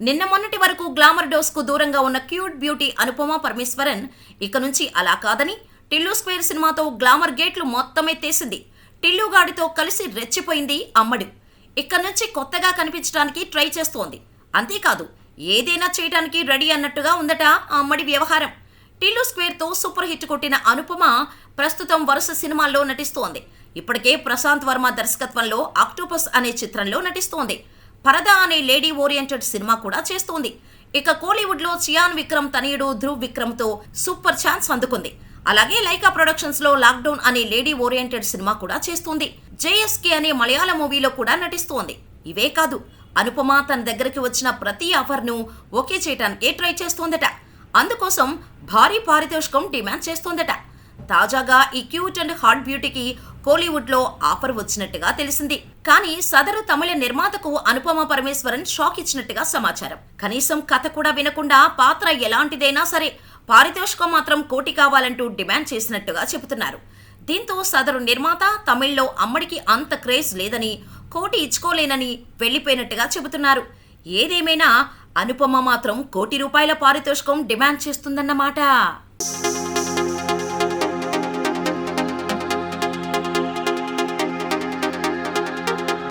నిన్న మొన్నటి వరకు గ్లామర్ డోస్ కు దూరంగా ఉన్న క్యూట్ బ్యూటీ అనుపమ పరమేశ్వరన్ ఇక నుంచి అలా కాదని టిల్లు స్క్వేర్ సినిమాతో గ్లామర్ గేట్లు మొత్తం ఎత్తేసింది. టిల్లు గాడితో కలిసి రెచ్చిపోయింది అమ్మడు. ఇక్కడ నుంచి కొత్తగా కనిపించడానికి ట్రై చేస్తోంది. అంతేకాదు ఏదైనా చేయడానికి రెడీ అన్నట్టుగా ఉందట ఆ అమ్మడి వ్యవహారం. టిల్లు స్క్వేర్ తో సూపర్ హిట్ కొట్టిన అనుపమ ప్రస్తుతం వరుస సినిమాల్లో నటిస్తోంది. ఇప్పటికే ప్రశాంత్ వర్మ దర్శకత్వంలో ఆక్టోపస్ అనే చిత్రంలో నటిస్తోంది. పరదా అనే లేడీ ఓరియంటెడ్ సినిమా కూడా చేస్తోంది. ఇక కోలీవుడ్ లో చియాన్ విక్రమ్ తనయుడు ధ్రువ్ విక్రమ్ తో సూపర్ ఛాన్స్ అందుకుంది. అలాగే లైకా ప్రొడక్షన్స్ లో లాక్డౌన్ అనే లేడీ ఓరియంటెడ్ సినిమా కూడా చేస్తుంది. జేఎస్కే అనే మలయాళ మూవీలో కూడా నటిస్తోంది. ఇవే కాదు, అనుపమ తన దగ్గరికి వచ్చిన ప్రతి ఆఫర్ ను ఓకే చేయడానికే ట్రై చేస్తోందట. అందుకోసం భారీ పారితోషికం డిమాండ్ చేస్తోందట. తాజాగా ఈ క్యూట్ అండ్ హాట్ బ్యూటీకి కోలీవుడ్ లో ఆఫర్ వచ్చినట్టుగా తెలిసింది. కానీ సదరు తమిళ నిర్మాతకు అనుపమ పరమేశ్వరన్ షాక్ ఇచ్చినట్టుగా సమాచారం. కనీసం కథ కూడా వినకుండా పాత్ర ఎలాంటిదైనా సరే పారితోషికం మాత్రం 1 కోటి కావాలంటూ డిమాండ్ చేసినట్టుగా చెబుతున్నారు. దీంతో సదరు నిర్మాత తమిళ్లో అమ్మడికి అంత క్రేజ్ లేదని 1 కోటి ఇచ్చుకోలేనని వెళ్లిపోయినట్టుగా చెబుతున్నారు. ఏదేమైనా అనుపమ మాత్రం 1 కోటి రూపాయల పారితోషికం డిమాండ్ చేస్తుందన్నమాట.